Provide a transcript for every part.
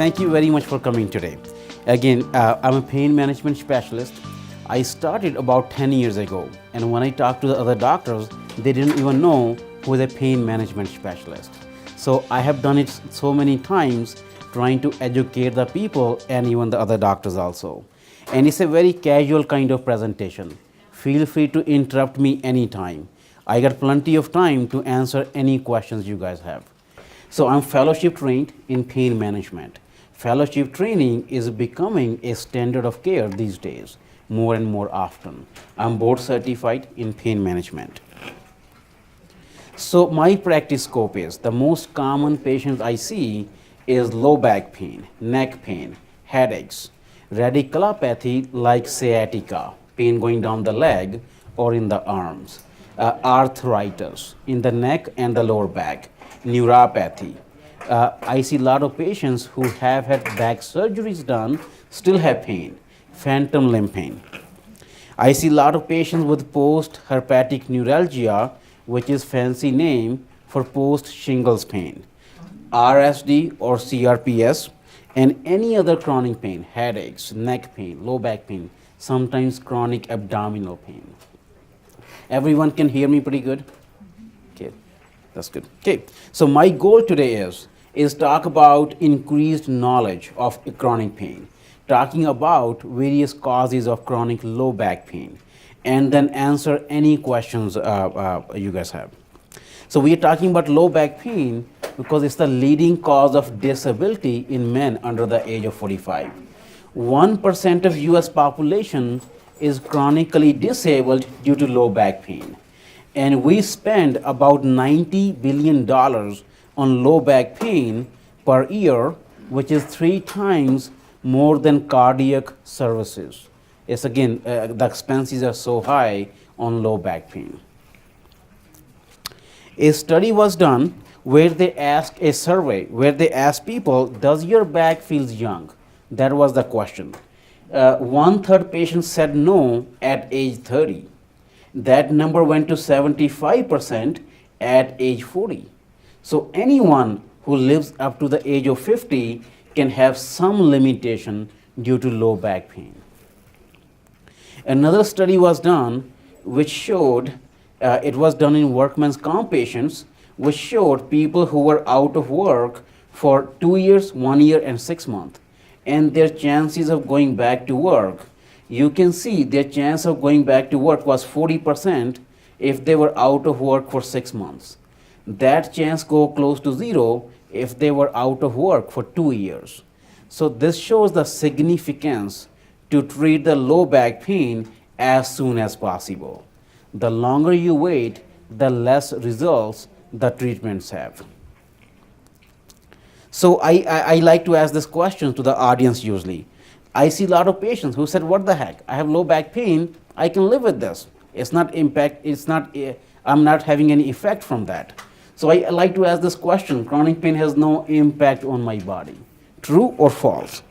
thank you very much for coming today. Again, I'm a pain management specialist. I started about 10 years ago, and when I talked to the other doctors, they didn't even know who is a pain management specialist. So I have done it so many times trying to educate the people and even the other doctors also. And it's a very casual kind of presentation. Feel free to interrupt me anytime. I got plenty of time to answer any questions you guys have. So I'm fellowship trained in pain management. Fellowship training is becoming a standard of care these days, more and more often. I'm board certified in pain management. So my practice scope is the most common patients I see is low back pain, neck pain, headaches, radiculopathy like sciatica, pain going down the leg or in the arms, arthritis in the neck and the lower back, neuropathy. I see a lot of patients who have had back surgeries done still have pain, phantom limb pain. I see a lot of patients with post-herpetic neuralgia, which is fancy name for post-shingles pain, RSD or CRPS, and any other chronic pain, headaches, neck pain, low back pain, sometimes chronic abdominal pain. Everyone can hear me pretty good? Okay, that's good. Okay, so my goal today is talk about increased knowledge of chronic pain, talking about various causes of chronic low back pain, and then answer any questions you guys have. So we are talking about low back pain because it's the leading cause of disability in men under the age of 45. 1% of US population is chronically disabled due to low back pain. And we spend about $90 billion on low back pain per year, which is 3 times more than cardiac services. It's again, the expenses are so high on low back pain. A study was done where they asked a survey, where they asked people, does your back feels young? That was the question. 1/3 patients said no at age 30. That number went to 75% at age 40. So anyone who lives up to the age of 50 can have some limitation due to low back pain. Another study was done which showed, it was done in workman's comp patients, which showed people who were out of work for 2 years, 1 year, and 6 months, and their chances of going back to work, you can see their chance of going back to work was 40% if they were out of work for 6 months. That chance go close to zero if they were out of work for 2 years. So this shows the significance to treat the low back pain as soon as possible. The longer you wait, the less results the treatments have. So I like to ask this question to the audience usually. I see a lot of patients who said, what the heck, I have low back pain, I can live with this. It's not impact, I'm not having any effect from that. So I like to ask this question, chronic pain has no impact on my body. True or false?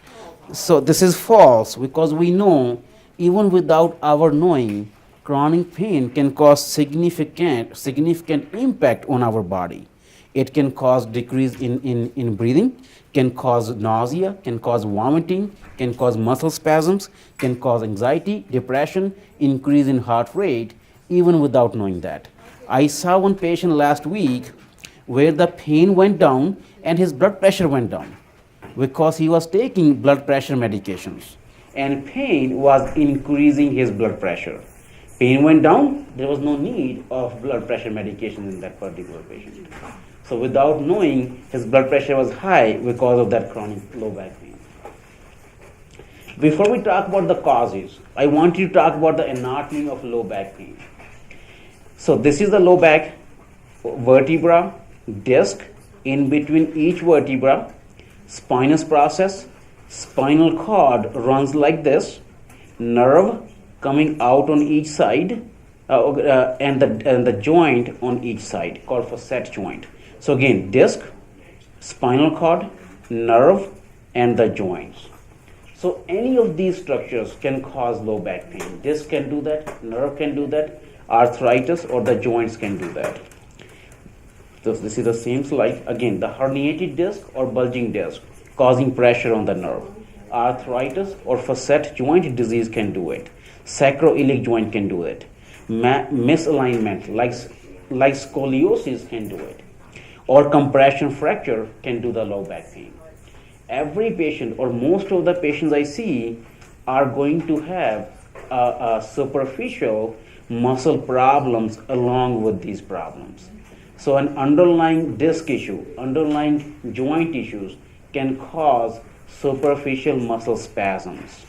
So this is false because we know even without our knowing, chronic pain can cause significant impact on our body. It can cause decrease in breathing, can cause nausea, can cause vomiting, can cause muscle spasms, can cause anxiety, depression, increase in heart rate, even without knowing that. I saw one patient last week where the pain went down and his blood pressure went down because he was taking blood pressure medications and pain was increasing his blood pressure. Pain went down, there was no need of blood pressure medication in that particular patient. So without knowing, his blood pressure was high because of that chronic low back pain. Before we talk about the causes, I want you to talk about the anatomy of low back pain. So this is the low back vertebra, disc, in between each vertebra, spinous process, spinal cord runs like this, nerve coming out on each side, and the joint on each side called facet joint. So again, disc, spinal cord, nerve, and the joints. So any of these structures can cause low back pain. Disc can do that, nerve can do that, arthritis or the joints can do that. So this is the same slide. Again, the herniated disc or bulging disc causing pressure on the nerve. Arthritis or facet joint disease can do it. Sacroiliac joint can do it. Misalignment like scoliosis can do it. Or compression fracture can do the low back pain. Every patient or most of the patients I see are going to have superficial muscle problems along with these problems. So an underlying disc issue, underlying joint issues can cause superficial muscle spasms.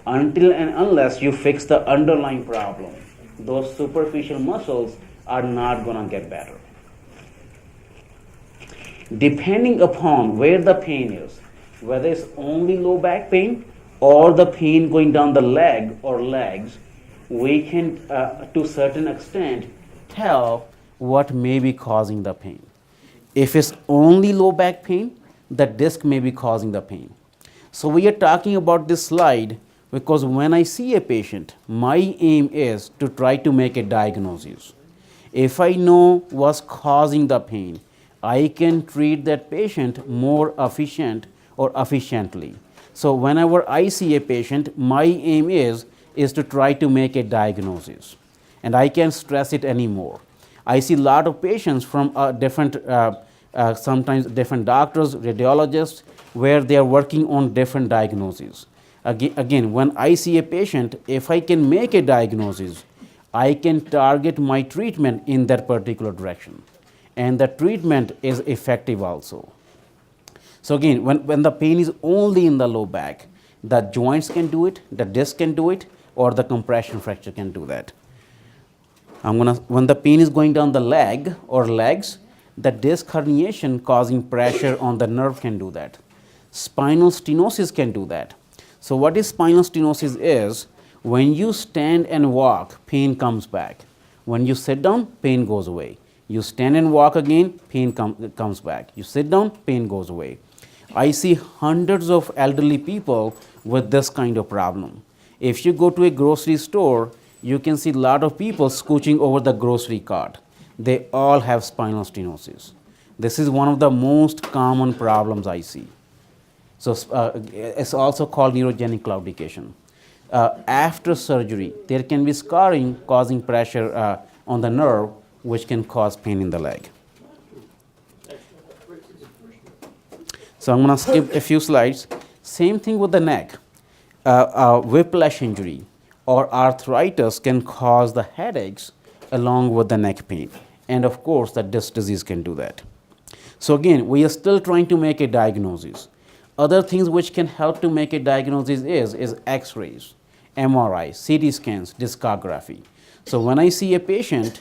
Until and unless you fix the underlying problem, those superficial muscles are not going to get better. Depending upon where the pain is, whether it's only low back pain or the pain going down the leg or legs, we can, to a certain extent, tell what may be causing the pain. If it's only low back pain, the disc may be causing the pain. So we are talking about this slide because when I see a patient, my aim is to try to make a diagnosis. If I know what's causing the pain, I can treat that patient more efficient or efficiently. So whenever I see a patient, my aim is to try to make a diagnosis. And I can't stress it anymore. I see a lot of patients from sometimes different doctors, radiologists, where they are working on different diagnoses. Again, when I see a patient, if I can make a diagnosis, I can target my treatment in that particular direction. And the treatment is effective also. So again, when the pain is only in the low back, the joints can do it, the disc can do it, or the compression fracture can do that. When the pain is going down the leg or legs, the disc herniation causing pressure on the nerve can do that. Spinal stenosis can do that. So what is spinal stenosis is, when you stand and walk, pain comes back. When you sit down, pain goes away. You stand and walk again, pain comes back. You sit down, pain goes away. I see hundreds of elderly people with this kind of problem. If you go to a grocery store, you can see a lot of people scooching over the grocery cart. They all have spinal stenosis. This is one of the most common problems I see. So it's also called neurogenic claudication. After surgery, there can be scarring causing pressure on the nerve, which can cause pain in the leg. So I'm going to skip a few slides. Same thing with the neck. Whiplash injury or arthritis can cause the headaches along with the neck pain. And of course, the disc disease can do that. So again, we are still trying to make a diagnosis. Other things which can help to make a diagnosis is X-rays, MRI, CT scans, discography. So when I see a patient,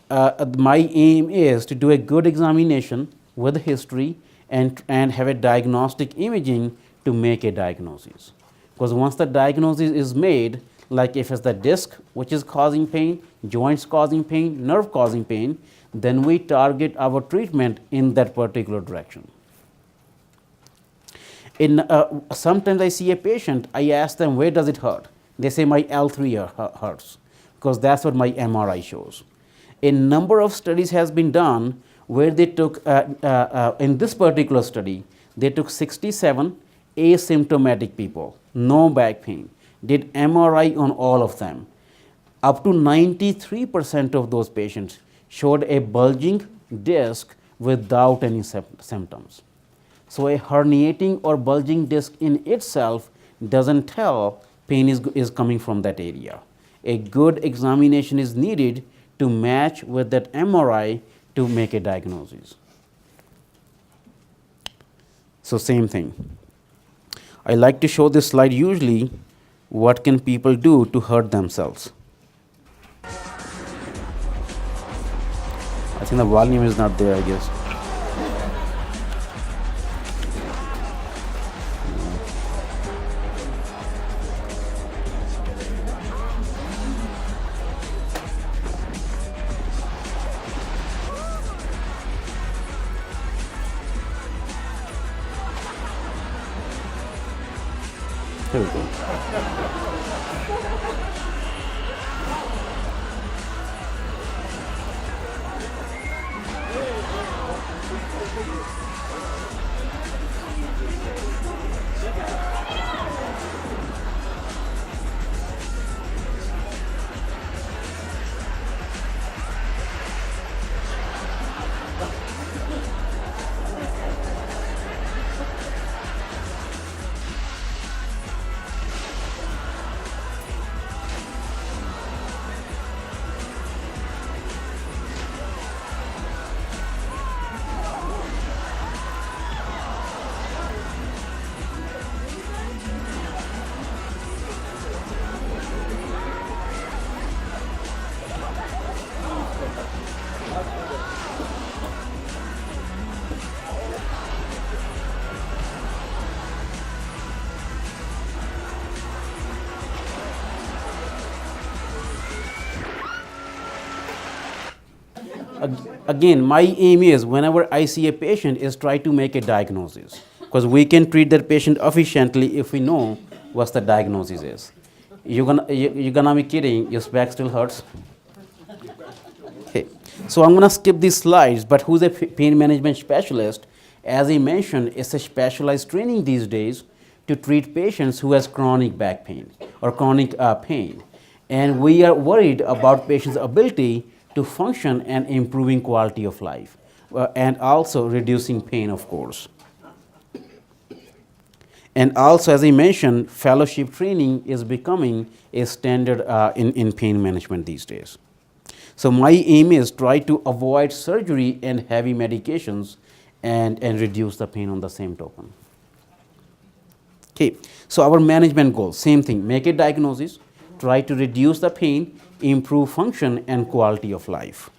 my aim is to do a good examination with history and have a diagnostic imaging to make a diagnosis. Because once the diagnosis is made, like if it's the disc which is causing pain, joints causing pain, nerve causing pain, then we target our treatment in that particular direction. Sometimes I see a patient, I ask them, where does it hurt? They say my L3 hurts, because that's what my MRI shows. A number of studies has been done where they took, in this particular study, they took 67 asymptomatic people, no back pain, did MRI on all of them. Up to 93% of those patients showed a bulging disc without any symptoms. So a herniating or bulging disc in itself doesn't tell pain is coming from that area. A good examination is needed to match with that MRI to make a diagnosis. So same thing. I like to show this slide usually, what can people do to hurt themselves? I think the volume is not there, I guess. Here we go. Again, my aim is whenever I see a patient is try to make a diagnosis because we can treat that patient efficiently if we know what the diagnosis is. You're gonna be kidding, your back still hurts. Okay, so I'm gonna skip these slides, but who's a pain management specialist? As I mentioned, it's a specialized training these days to treat patients who has chronic back pain or chronic pain. And we are worried about patients' ability to function and improving quality of life and also reducing pain, of course. And also, as I mentioned, fellowship training is becoming a standard in pain management these days. So my aim is try to avoid surgery and heavy medications and reduce the pain on the same token. Okay, so our management goals, same thing, make a diagnosis, try to reduce the pain, improve function and quality of life.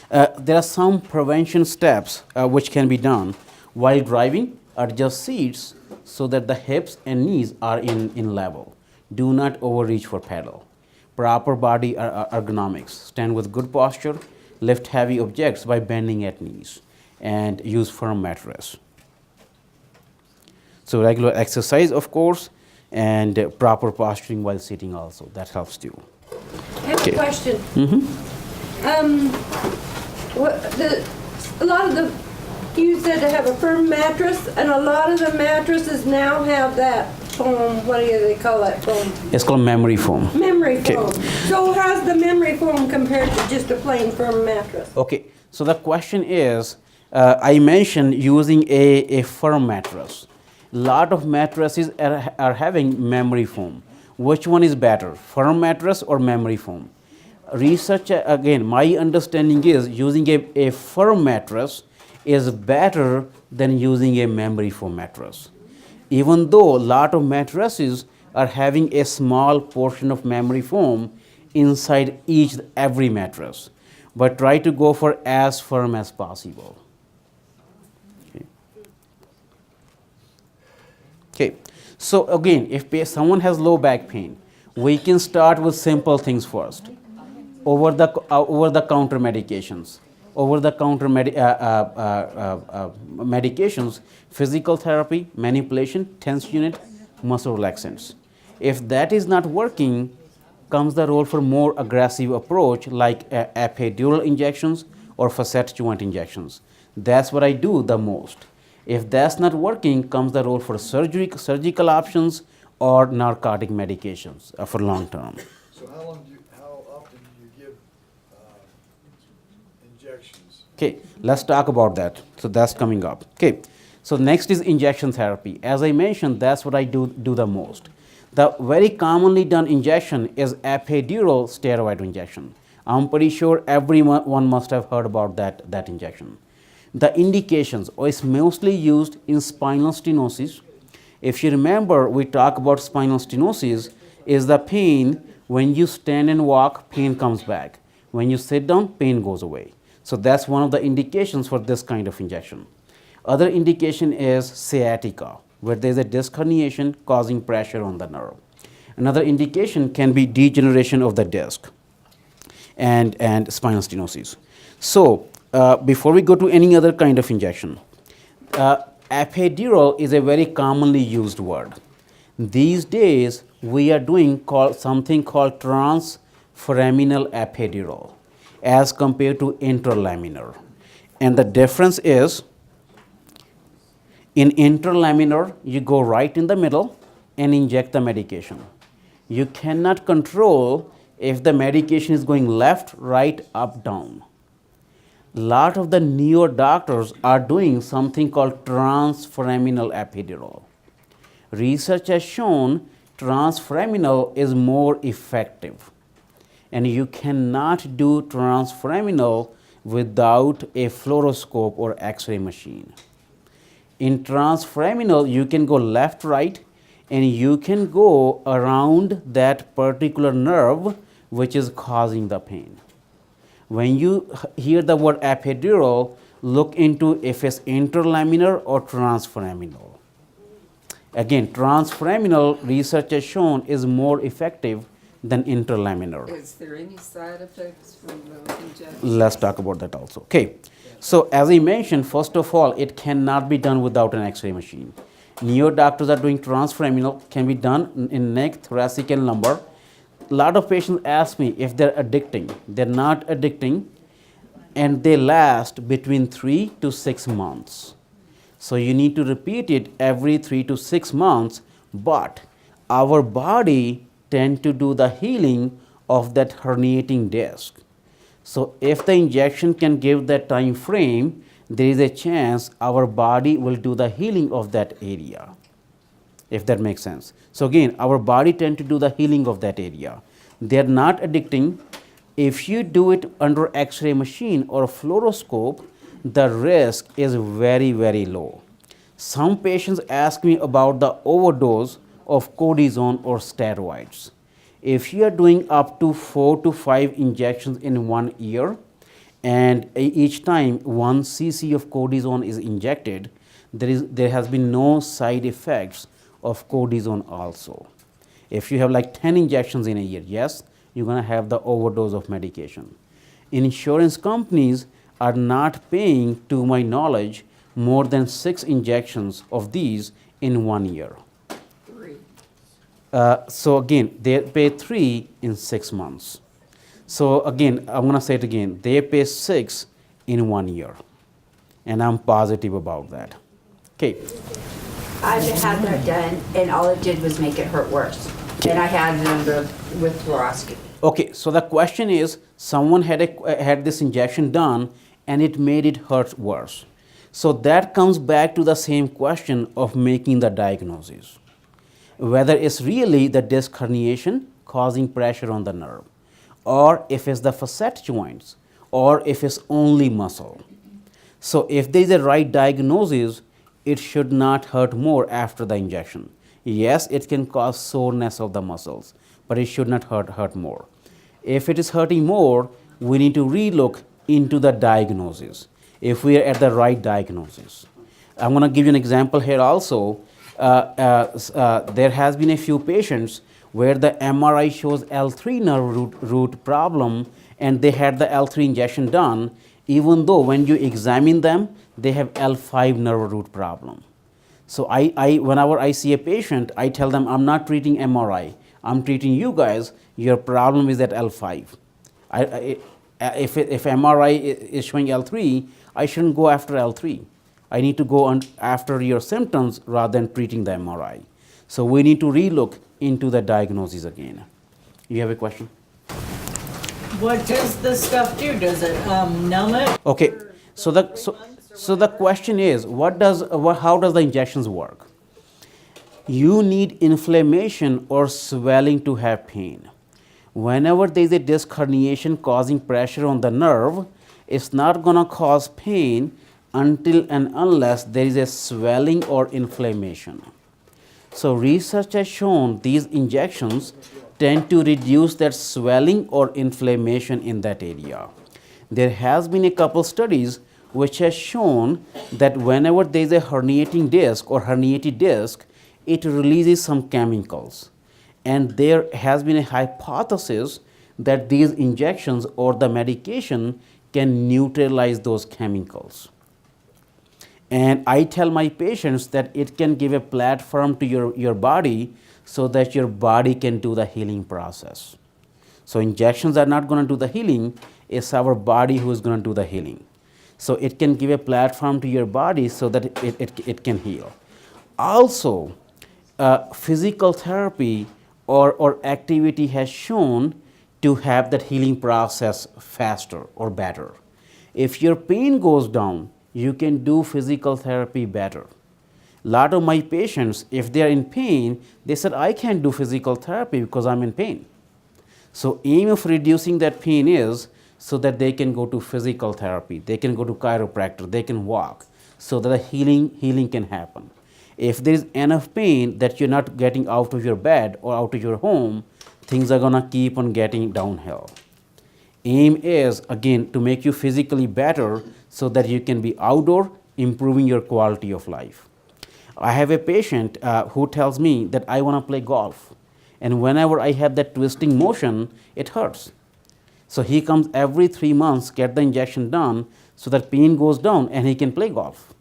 There are some prevention steps which can be done while driving. Adjust seats so that the hips and knees are in level. Do not overreach for pedal. Proper body ergonomics. Stand with good posture. Lift heavy objects by bending at knees. And use firm mattress. So regular exercise, of course, and proper posturing while sitting also. That helps too. I have a question. A lot of the, you said to have a firm mattress, and a lot of the mattresses now have that foam, what do they call that foam? It's called memory foam. Memory foam. So how's the memory foam compared to just a plain firm mattress? Okay, so the question is, I mentioned using a firm mattress. Lot of mattresses are having memory foam. Which one is better, firm mattress or memory foam? Research, again, my understanding is using a firm mattress is better than using a memory foam mattress. Even though a lot of mattresses are having a small portion of memory foam inside every mattress, but try to go for as firm as possible. Okay, so again, if someone has low back pain, we can start with simple things first. Over the counter medications, medications, physical therapy, manipulation, TENS unit, muscle relaxants. If that is not working, comes the role for more aggressive approach like epidural injections or facet joint injections. That's what I do the most. If that's not working, comes the role for surgical options or narcotic medications for long term. So how often do you give injections? Okay, let's talk about that. So that's coming up. Okay, so next is injection therapy. As I mentioned, that's what I do the most. The very commonly done injection is epidural steroid injection. I'm pretty sure everyone must have heard about that injection. The indications is mostly used in spinal stenosis. If you remember, we talk about spinal stenosis is the pain when you stand and walk, pain comes back. When you sit down, pain goes away. So that's one of the indications for this kind of injection. Other indication is sciatica, where there's a disc herniation causing pressure on the nerve. Another indication can be degeneration of the disc and spinal stenosis. So before we go to any other kind of injection, epidural is a very commonly used word. These days, we are doing something called transforaminal epidural as compared to interlaminar. And the difference is, In interlaminar, you go right in the middle and inject the medication. You cannot control if the medication is going left, right, up, down. Lot of the newer doctors are doing something called transforaminal epidural. Research has shown transforaminal is more effective, and you cannot do transforaminal without a fluoroscope or X-ray machine. In transforaminal, you can go left, right, and you can go around that particular nerve which is causing the pain. When you hear the word epidural, look into if it's interlaminar or transforaminal. Again, transforaminal research has shown is more effective than interlaminar. Is there any side effects from those injections? Let's talk about that also. Okay. So as I mentioned, first of all, it cannot be done without an X-ray machine. Neo doctors are doing transforaminal, can be done in neck, thoracic, and lumbar. A lot of patients ask me if they're addicting. They're not addicting, and they last between 3 to 6 months. So you need to repeat it every 3 to 6 months, but our body tend to do the healing of that herniating disc. So if the injection can give that time frame, there is a chance our body will do the healing of that area, if that makes sense. So again, our body tend to do the healing of that area. They're not addicting. If you do it under X-ray machine or a fluoroscope, the risk is very, very low. Some patients ask me about the overdose of cortisone or steroids. If you are doing up to 4 to 5 injections in 1 year, and each time 1 cc of cortisone is injected, there has been no side effects of cortisone also. If you have like 10 injections in a year, yes, you're going to have the overdose of medication. Insurance companies are not paying, to my knowledge, more than 6 injections of these in 1 year. 3. So again, they pay 3 in 6 months. So again, I'm going to say it again, they pay 6 in 1 year, and I'm positive about that. Okay. I've had that done, and all it did was make it hurt worse. And I had it under with fluoroscopy. Okay, so the question is, someone had this injection done and it made it hurt worse. So that comes back to the same question of making the diagnosis. Whether it's really the disc herniation causing pressure on the nerve, or if it's the facet joints, or if it's only muscle. So if there is a right diagnosis, it should not hurt more after the injection. Yes, it can cause soreness of the muscles, but it should not hurt more. If it is hurting more, we need to relook into the diagnosis, if we are at the right diagnosis. I'm going to give you an example here also. There has been a few patients where the MRI shows L3 nerve root problem, and they had the L3 injection done, even though when you examine them, they have L5 nerve root problem. So whenever I see a patient, I tell them, I'm not treating MRI, I'm treating you guys, your problem is at L5. If MRI is showing L3, I shouldn't go after L3. I need to go after your symptoms rather than treating the MRI. So we need to relook into the diagnosis again. You have a question? What does this stuff do? Does it numb it? Okay, so the question is, how does the injections work? You need inflammation or swelling to have pain. Whenever there is a disc herniation causing pressure on the nerve, it's not going to cause pain until and unless there is a swelling or inflammation. So research has shown these injections tend to reduce that swelling or inflammation in that area. There has been a couple studies which has shown that whenever there is a herniating disc or herniated disc, it releases some chemicals. And there has been a hypothesis that these injections or the medication can neutralize those chemicals. And I tell my patients that it can give a platform to your body so that your body can do the healing process. So injections are not going to do the healing, it's our body who is going to do the healing. So it can give a platform to your body so that it can heal. Also, physical therapy or activity has shown to have that healing process faster or better. If your pain goes down, you can do physical therapy better. Lot of my patients, if they are in pain, they said, I can't do physical therapy because I'm in pain. So aim of reducing that pain is so that they can go to physical therapy, they can go to chiropractor, they can walk, so that the healing can happen. If there is enough pain that you're not getting out of your bed or out of your home, things are gonna keep on getting downhill. Aim is, again, to make you physically better so that you can be outdoor, improving your quality of life. I have a patient who tells me that I want to play golf, and whenever I have that twisting motion, it hurts. So he comes every 3 months, get the injection done so that pain goes down and he can play golf.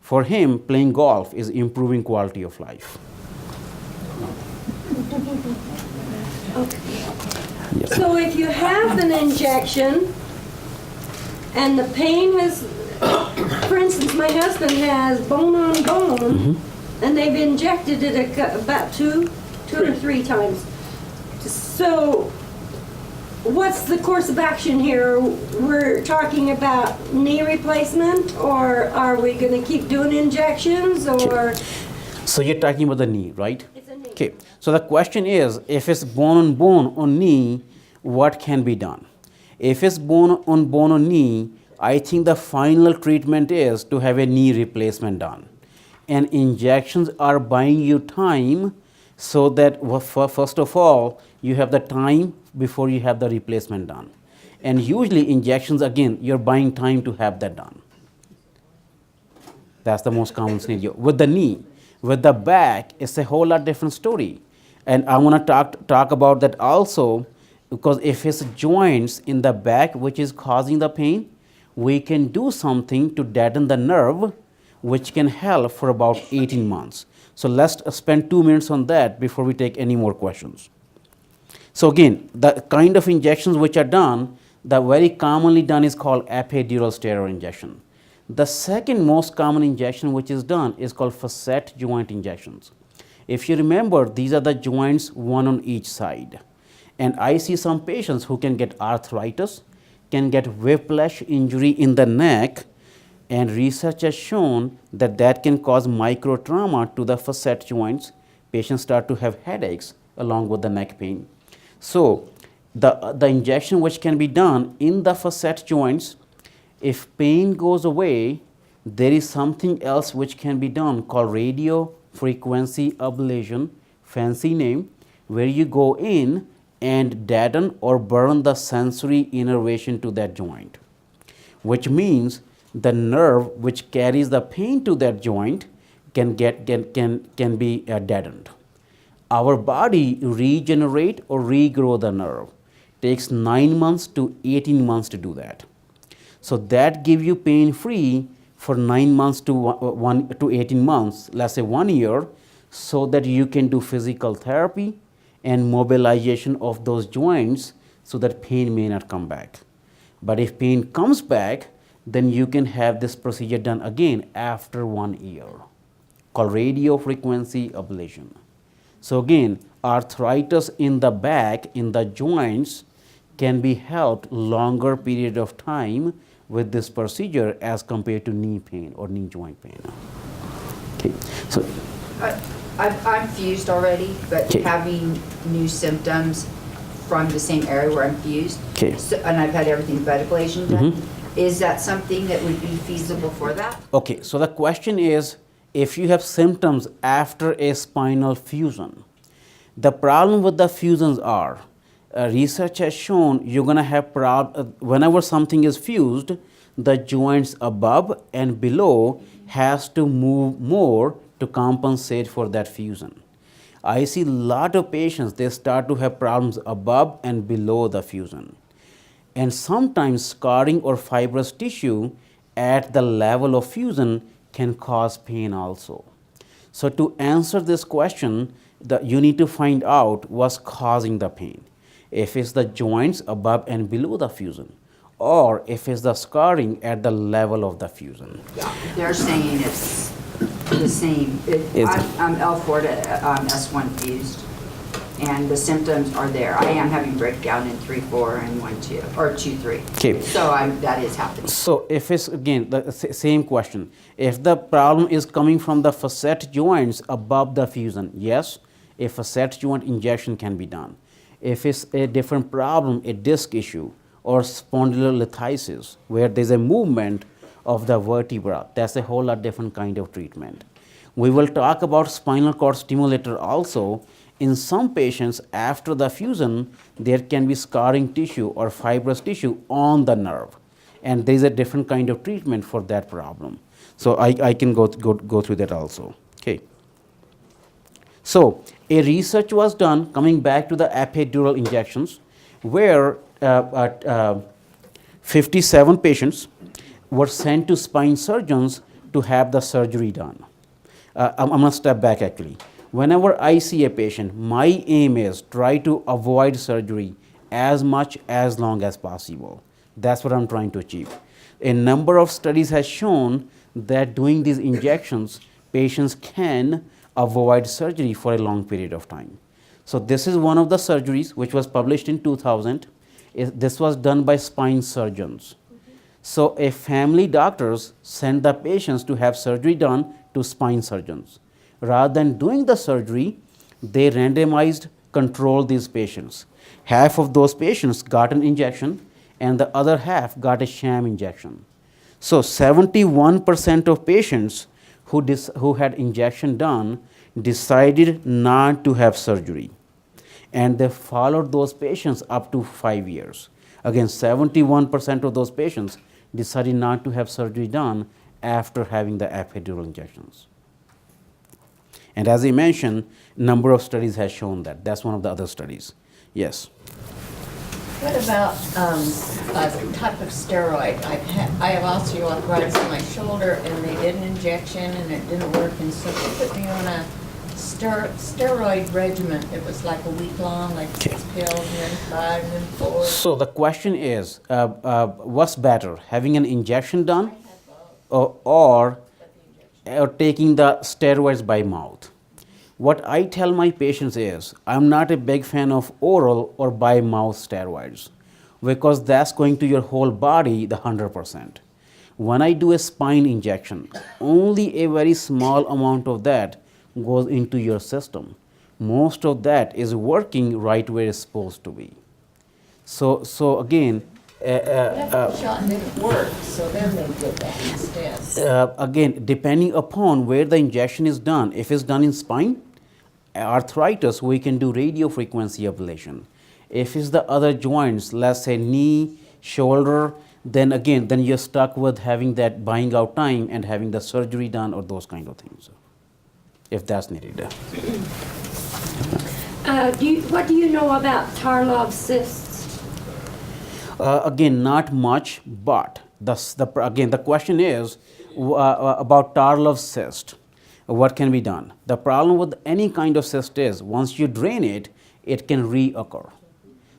For him, playing golf is improving quality of life. Yes. So if you have an injection and the pain is, for instance, my husband has bone on bone, and they've injected it about two or three times. So what's the course of action here? We're talking about knee replacement, or are we going to keep doing injections, or? So you're talking about the knee, right? It's a knee. Okay, so the question is, if it's bone on knee, what can be done? If it's bone on knee, I think the final treatment is to have a knee replacement done. And injections are buying you time so that first of all, you have the time before you have the replacement done. And usually injections, again, you're buying time to have that done. That's the most common scenario. With the knee, with the back, it's a whole lot different story. And I want to talk about that also, because if it's joints in the back which is causing the pain, we can do something to deaden the nerve, which can help for about 18 months. So let's spend 2 minutes on that before we take any more questions. So again, the kind of injections which are done, the very commonly done is called epidural steroid injection. The second most common injection which is done is called facet joint injections. If you remember, these are the joints, one on each side. And I see some patients who can get arthritis, can get whiplash injury in the neck, and research has shown that that can cause micro trauma to the facet joints. Patients start to have headaches along with the neck pain. So the injection which can be done in the facet joints, if pain goes away, there is something else which can be done called radio frequency ablation, fancy name, where you go in and deaden or burn the sensory innervation to that joint, which means the nerve which carries the pain to that joint can be deadened. Our body regenerate or regrow the nerve. Takes 9 months to 18 months to do that. So that gives you pain free for 9 months to 18 months, let's say 1 year, so that you can do physical therapy and mobilization of those joints so that pain may not come back. But if pain comes back, then you can have this procedure done again after 1 year, called radio frequency ablation. So again, arthritis in the back, in the joints, can be helped longer period of time with this procedure as compared to knee pain or knee joint pain. Okay, so I'm fused already, but Okay. having new symptoms from the same area where I'm fused, Okay. so, and I've had everything but ablation done, is that something that would be feasible for that? okay, so the question is, if you have symptoms after a spinal fusion, the problem with the fusions are, research has shown you're going to have whenever something is fused, the joints above and below has to move more to compensate for that fusion. I see a lot of patients, they start to have problems above and below the fusion. And sometimes scarring or fibrous tissue at the level of fusion can cause pain also. So to answer this question, you need to find out what's causing the pain. If it's the joints above and below the fusion, or if it's the scarring at the level of the fusion. They're saying it's the same. I'm L4 to S1 fused, and the symptoms are there. I am having breakdown in 3-4 and 1-2, or 2-3. Okay. So that is happening. So if it's again the same question, if the problem is coming from the facet joints above the fusion, yes, a facet joint injection can be done. If it's a different problem, a disc issue or spondylolithiasis, where there's a movement of the vertebra, that's a whole lot different kind of treatment. We will talk about spinal cord stimulator also. In some patients, after the fusion, there can be scarring tissue or fibrous tissue on the nerve, and there is a different kind of treatment for that problem. So I can go through that also. Okay. So a research was done coming back to the epidural injections, where 57 patients were sent to spine surgeons to have the surgery done. I'm going to step back actually. Whenever I see a patient, my aim is try to avoid surgery as much as long as possible. That's what I'm trying to achieve. A number of studies has shown that doing these injections, patients can avoid surgery for a long period of time. So this is one of the surgeries which was published in 2000. This was done by spine surgeons. So a family doctors send the patients to have surgery done to spine surgeons. Rather than doing the surgery, they randomized control these patients. Half of those patients got an injection and the other half got a sham injection. So 71% of patients who had injection done decided not to have surgery, and they followed those patients up to 5 years. Again, 71% of those patients decided not to have surgery done after having the epidural injections. And as I mentioned, number of studies has shown that. That's one of the other studies. Yes. What about a type of steroid? I have osteoarthritis in my shoulder, and they did an injection, and it didn't work, and so they put me on a steroid regimen. It was like a week long, like 6 pills, and then 5, and then 4. So the question is, what's better, having an injection done or taking the steroids by mouth? What I tell my patients is, I'm not a big fan of oral or by mouth steroids, because that's going to your whole body the 100%. When I do a spine injection, only a very small amount of that goes into your system. Most of that is working right where it's supposed to be. So again, That shot didn't work, so then they did that instead. again, depending upon where the injection is done, if it's done in spine, arthritis, we can do radio frequency ablation. If it's the other joints, let's say knee, shoulder, then again, then you're stuck with having that buying out time and having the surgery done or those kind of things, if that's needed. What do you know about Tarlov cysts? Again, not much, but again, the question is about Tarlov cyst. What can be done? The problem with any kind of cyst is once you drain it, it can reoccur.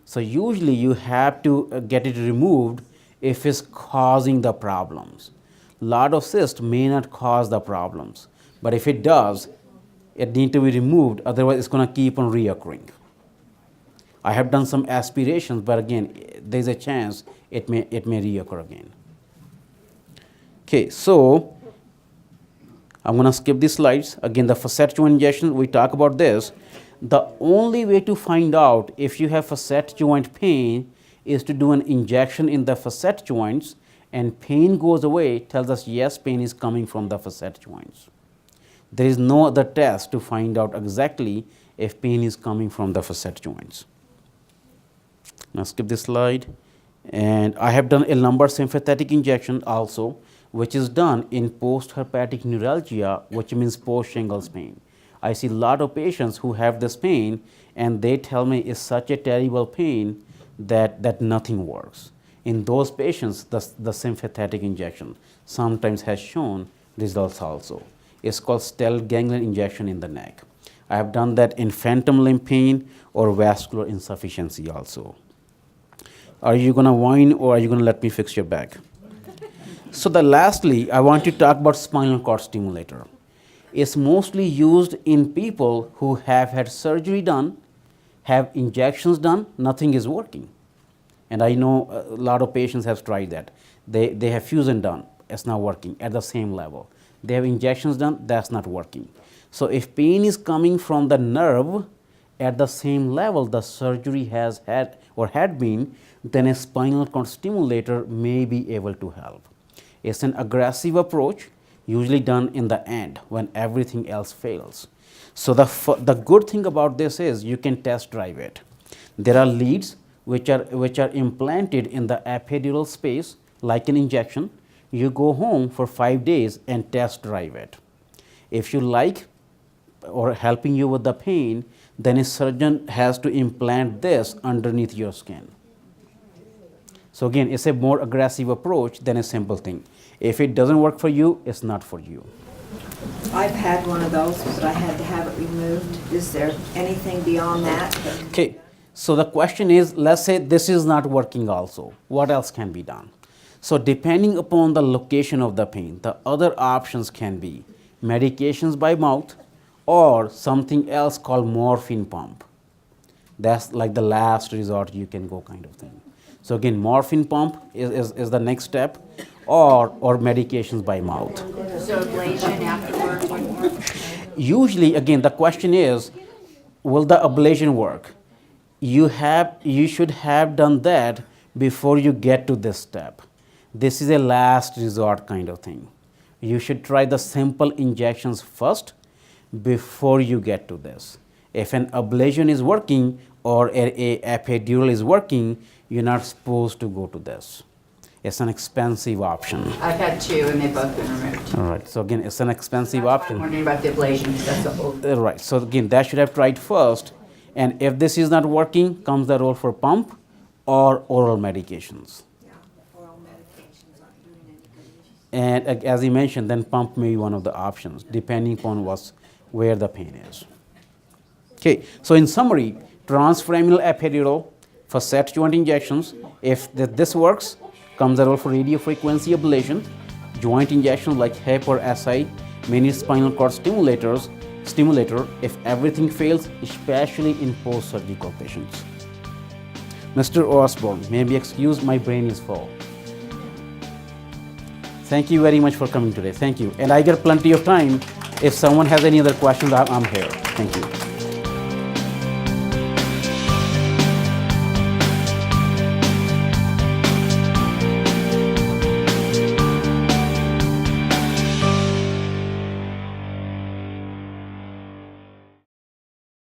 So usually you have to get it removed if it's causing the problems. Lot of cysts may not cause the problems, but if it does, it needs to be removed, otherwise it's going to keep on reoccurring. I have done some aspirations, but again, there's a chance it may reoccur again. Okay, so I'm going to skip these slides. Again, the facet joint injection, we talk about this. The only way to find out if you have facet joint pain is to do an injection in the facet joints, and pain goes away, tells us yes, pain is coming from the facet joints. There is no other test to find out exactly if pain is coming from the facet joints. Now skip this slide. And I have done a lumbar sympathetic injection also, which is done in post-herpetic neuralgia, which means post-shingles pain. I see a lot of patients who have this pain, and they tell me it's such a terrible pain that nothing works. In those patients, the sympathetic injection sometimes has shown results also. It's called stealth ganglion injection in the neck. I have done that in phantom limb pain or vascular insufficiency also. Are you gonna whine or are you gonna let me fix your back? So lastly, I want to talk about spinal cord stimulator. It's mostly used in people who have had surgery done, have injections done, nothing is working. And I know a lot of patients have tried that. They have fusion done, it's not working at the same level. They have injections done, that's not working. So if pain is coming from the nerve at the same level the surgery has had or had been, then a spinal cord stimulator may be able to help. It's an aggressive approach, usually done in the end when everything else fails. So the good thing about this is you can test drive it. There are leads which are implanted in the epidural space like an injection. You go home for 5 days and test drive it. If you like or helping you with the pain, then a surgeon has to implant this underneath your skin. So again, it's a more aggressive approach than a simple thing. If it doesn't work for you, it's not for you. I've had one of those, but I had to have it removed. Is there anything beyond that? Okay, so the question is, let's say this is not working also. What else can be done? So depending upon the location of the pain, the other options can be medications by mouth or something else called morphine pump. That's like the last resort you can go kind of thing. So again, morphine pump is the next step, or medications by mouth. So ablation afterwards would work? Usually, again, the question is, will the ablation work? You should have done that before you get to this step. This is a last resort kind of thing. You should try the simple injections first before you get to this. If an ablation is working or a epidural is working, you're not supposed to go to this. It's an expensive option. I've had two and they've both been removed. All right, so again, it's an expensive That's why I'm option. wondering about the ablation, because that's the whole. Right, so again, that should have tried first. And if this is not working, comes the role for pump or oral medications. Yeah, oral medications aren't doing any good. And as you mentioned, then pump may be one of the options, depending upon where the pain is. Okay, so in summary, transforaminal epidural for set joint injections. If this works, comes the role for radiofrequency ablation, joint injections like HIP or SI, many spinal cord stimulator. If everything fails, especially in post-surgical patients. Mr. Osborne, may be excused, my brain is full. Thank you very much for coming today. Thank you. And I get plenty of time. If someone has any other questions, I'm here. Thank you.